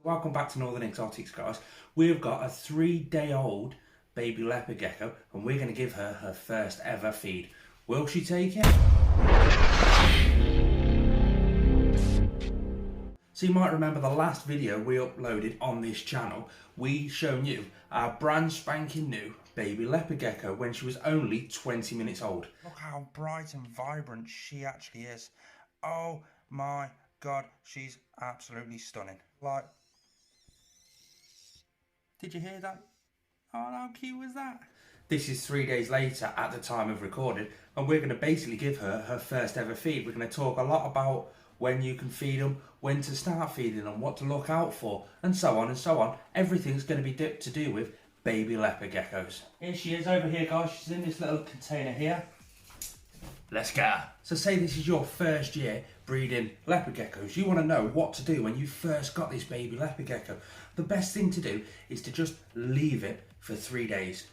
Welcome back to Northern Exotics, guys. We've got a 3-day-old baby leopard gecko and we're going to give her her first ever feed. Will she take it? So you might remember the last video we uploaded on this channel, we shown you our brand spanking new baby leopard gecko when she was only 20 minutes old. Look how bright and vibrant she actually is. Oh my god, she's absolutely stunning. Like, did you hear that? Oh, how cute was that? This is 3 days later at the time of recording, and we're going to basically give her her first ever feed. We're going to talk a lot about when you can feed them, when to start feeding them, what to look out for, and so on and so on. Everything's going to be to do with baby leopard geckos. Here she is over here, guys. She's in this little container here. Let's go. So say this is your first year breeding leopard geckos. You want to know what to do when you first got this baby leopard gecko. The best thing to do is to just leave it for 3 days.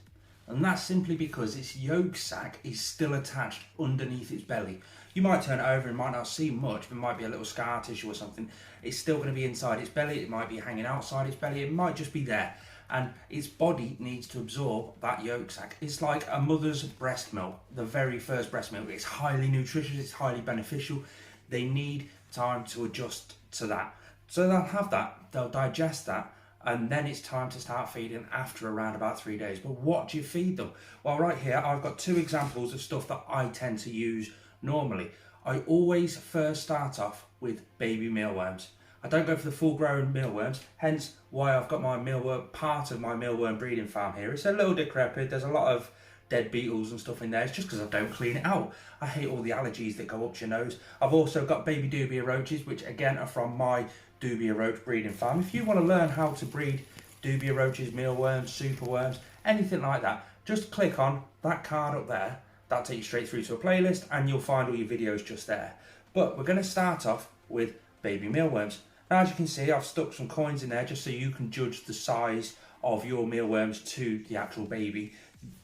And that's simply because its yolk sac is still attached underneath its belly. You might turn it over and might not see much, there might be a little scar tissue or something. It's still going to be inside its belly, it might be hanging outside its belly, it might just be there. And its body needs to absorb that yolk sac. It's like a mother's breast milk, the very first breast milk. It's highly nutritious, it's highly beneficial. They need time to adjust to that. So they'll have that, they'll digest that, and then it's time to start feeding after around about 3 days. But what do you feed them? Well, right here, I've got 2 examples of stuff that I tend to use normally. I always first start off with baby mealworms. I don't go for the full-grown mealworms, hence why I've got my mealworm, part of my mealworm breeding farm here. It's a little decrepit, there's a lot of dead beetles and stuff in there. It's just because I don't clean it out. I hate all the allergies that go up your nose. I've also got baby Dubia roaches, which again are from my Dubia roach breeding farm. If you want to learn how to breed Dubia roaches, mealworms, superworms, anything like that, just click on that card up there. That'll take you straight through to a playlist and you'll find all your videos just there. But we're going to start off with baby mealworms. Now, as you can see, I've stuck some coins in there just so you can judge the size of your mealworms to the actual baby.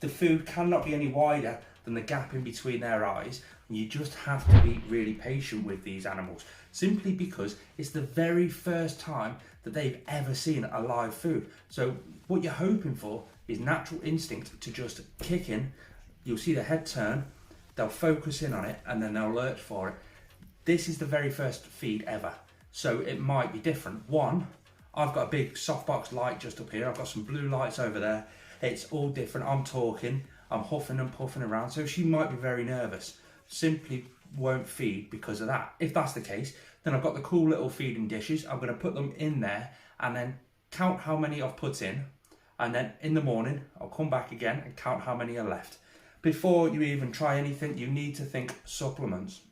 The food cannot be any wider than the gap in between their eyes. You just have to be really patient with these animals, simply because it's the very first time that they've ever seen a live food. So what you're hoping for is natural instinct to just kick in. You'll see the head turn, they'll focus in on it, and then they'll lurch for it. This is the very first feed ever, so it might be different. One, I've got a big softbox light just up here. I've got some blue lights over there. It's all different. I'm talking, I'm huffing and puffing around, so she might be very nervous. Simply won't feed because of that. If that's the case, then I've got the cool little feeding dishes. I'm going to put them in there and then count how many I've put in, and then in the morning I'll come back again and count how many are left. Before you even try anything, you need to think supplements.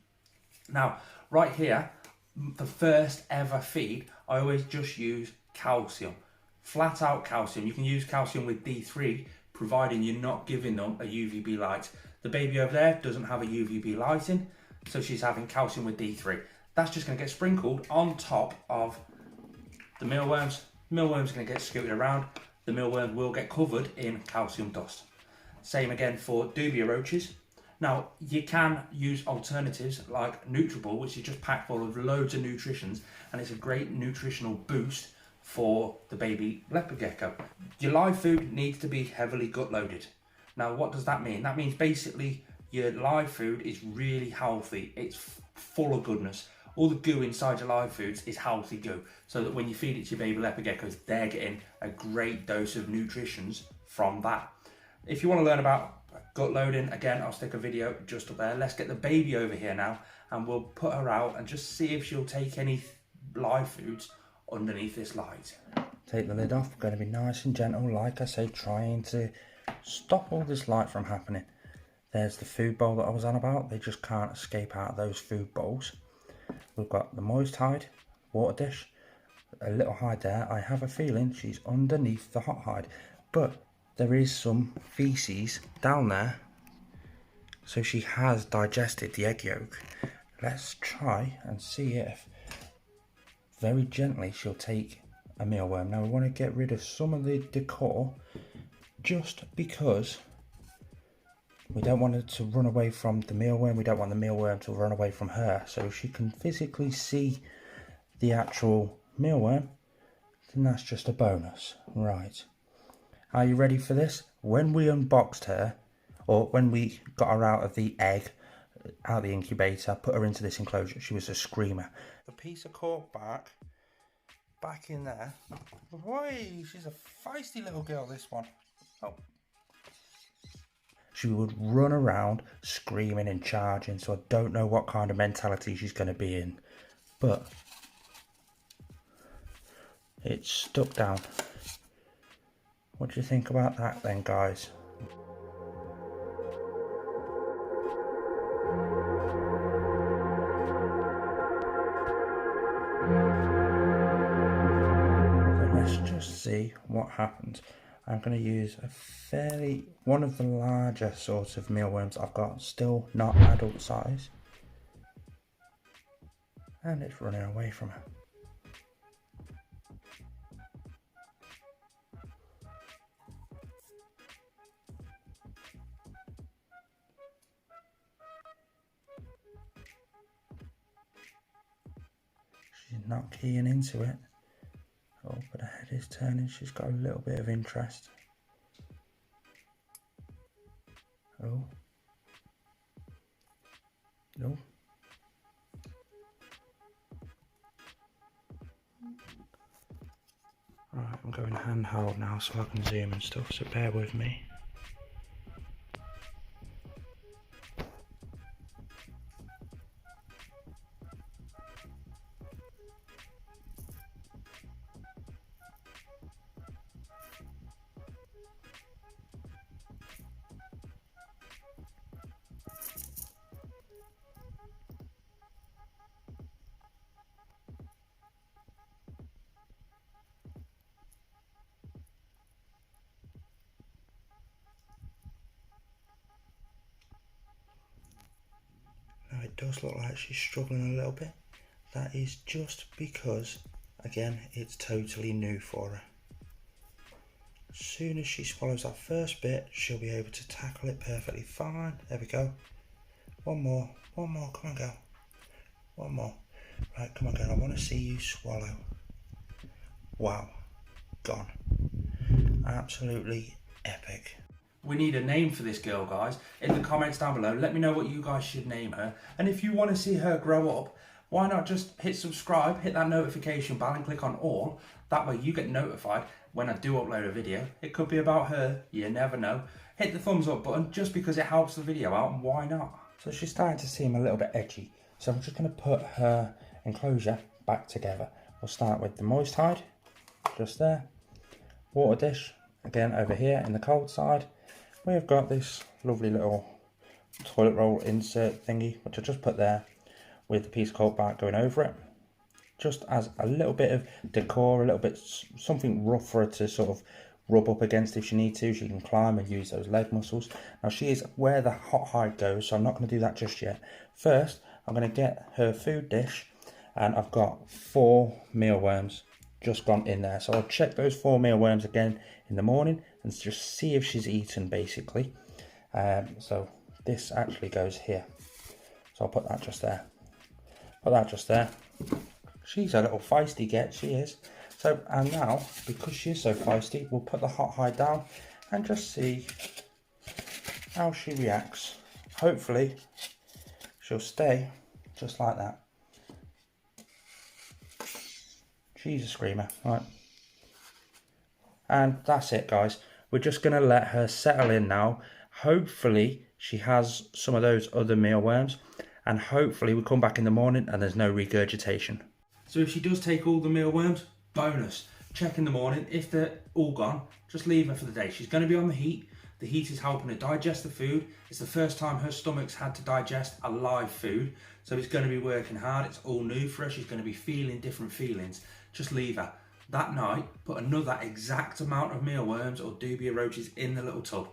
Now, right here, the first ever feed, I always just use calcium. Flat out calcium. You can use calcium with D3, providing you're not giving them a UVB light. The baby over there doesn't have a UVB lighting, so she's having calcium with D3. That's just going to get sprinkled on top of the mealworms. Mealworms are going to get scooted around. The mealworms will get covered in calcium dust. Same again for Dubia roaches. Now, you can use alternatives like Nutriball, which is just packed full of loads of nutritions, and it's a great nutritional boost for the baby leopard gecko. Your live food needs to be heavily gut loaded. Now, what does that mean? That means basically your live food is really healthy. It's full of goodness. All the goo inside your live foods is healthy goo, so that when you feed it to your baby leopard geckos, they're getting a great dose of nutritions from that. If you want to learn about gut loading, again, I'll stick a video just up there. Let's get the baby over here now and we'll put her out and just see if she'll take any live foods underneath this light. Take the lid off. We're going to be nice and gentle, like I say, trying to stop all this light from happening. There's the food bowl that I was on about. They just can't escape out of those food bowls. We've got the moist hide, water dish, a little hide there. I have a feeling she's underneath the hot hide, but there is some feces down there, so she has digested the egg yolk. Let's try and see if very gently she'll take a mealworm. Now we want to get rid of some of the decor, just because we don't want her to run away from the mealworm. We don't want the mealworm to run away from her, so she can physically see the actual mealworm. then that's just a bonus. Right. Are you ready for this? When we unboxed her, or when we got her out of the egg, out of the incubator, put her into this enclosure, she was a screamer. The piece of cork back in there. Boy, she's a feisty little girl, this one. Oh. She would run around screaming and charging, so I don't know what kind of mentality she's going to be in. But it's stuck down. What do you think about that then, guys? So let's just see what happens. I'm going to use one of the larger sorts of mealworms I've got, still not adult size. And it's running away from her. She's not keying into it. Oh, but her head is turning. She's got a little bit of interest. Oh. No. Right, I'm going handheld now so I can zoom and stuff, so bear with me. It does look like she's struggling a little bit. That is just because, again, it's totally new for her. As soon as she swallows that first bit, she'll be able to tackle it perfectly fine. There we go. One more, come on girl. One more. Right, come on girl, I want to see you swallow. Wow, gone. Absolutely epic. We need a name for this girl, guys. In the comments down below, let me know what you guys should name her. And if you want to see her grow up, why not just hit subscribe, hit that notification bell and click on all. That way you get notified when I do upload a video. It could be about her, you never know. Hit the thumbs up button just because it helps the video out, and why not? So she's starting to seem a little bit edgy. So I'm just going to put her enclosure back together. We'll start with the moist hide, just there. Water dish, again over here in the cold side. We've got this lovely little toilet roll insert thingy, which I just put there with the piece of cold bark going over it. Just as a little bit of decor, a little bit something rough for her to sort of rub up against if she needs to. She can climb and use those leg muscles. Now she is where the hot hide goes, so I'm not going to do that just yet. First, I'm going to get her food dish, and I've got 4 mealworms just gone in there. So I'll check those 4 mealworms again in the morning and just see if she's eaten, basically. So this actually goes here. So I'll put that just there. Put that just there. She's a little feisty get, she is. So, and now, because she is so feisty, we'll put the hot hide down and just see how she reacts. Hopefully, she'll stay just like that. She's a screamer, right? And that's it, guys. We're just going to let her settle in now. Hopefully, she has some of those other mealworms. And hopefully, we come back in the morning and there's no regurgitation. So if she does take all the mealworms, bonus. Check in the morning. If they're all gone, just leave her for the day. She's going to be on the heat. The heat is helping her digest the food. It's the first time her stomach's had to digest a live food. So it's going to be working hard. It's all new for her. She's going to be feeling different feelings. Just leave her. That night, put another exact amount of mealworms or Dubia roaches in the little tub.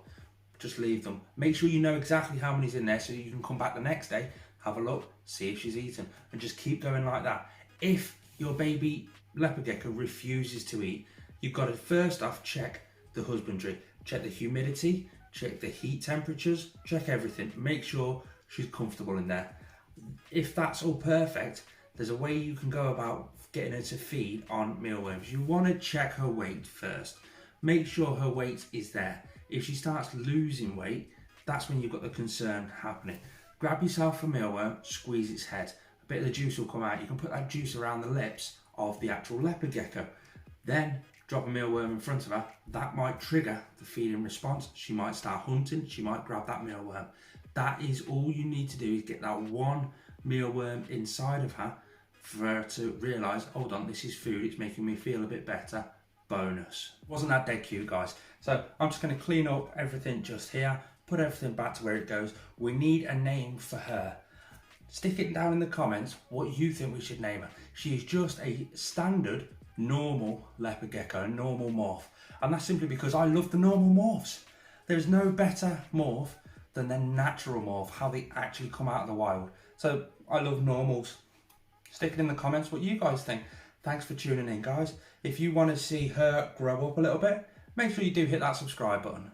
Just leave them. Make sure you know exactly how many's in there so you can come back the next day, have a look, see if she's eaten, and just keep going like that. If your baby leopard gecko refuses to eat, you've got to first off check the husbandry, check the humidity, check the heat temperatures, check everything. Make sure she's comfortable in there. If that's all perfect, there's a way you can go about getting her to feed on mealworms, you want to check her weight first. Make sure her weight is there. If she starts losing weight, that's when you've got the concern happening. Grab yourself a mealworm, squeeze its head. A bit of the juice will come out. You can put that juice around the lips of the actual leopard gecko. Then drop a mealworm in front of her. That might trigger the feeding response. She might start hunting. She might grab that mealworm. That is all you need to do, is get that one mealworm inside of her for her to realise, hold on, this is food, it's making me feel a bit better. Bonus. Wasn't that dead cute, guys? So I'm just going to clean up everything just here, put everything back to where it goes. We need a name for her. Stick it down in the comments what you think we should name her. She is just a standard normal leopard gecko, a normal morph, and that's simply because I love the normal morphs. There's no better morph than their natural morph, how they actually come out of the wild. So I love normals. Stick it in the comments what you guys think. Thanks for tuning in, guys. If you want to see her grow up a little bit, make sure you do hit that subscribe button.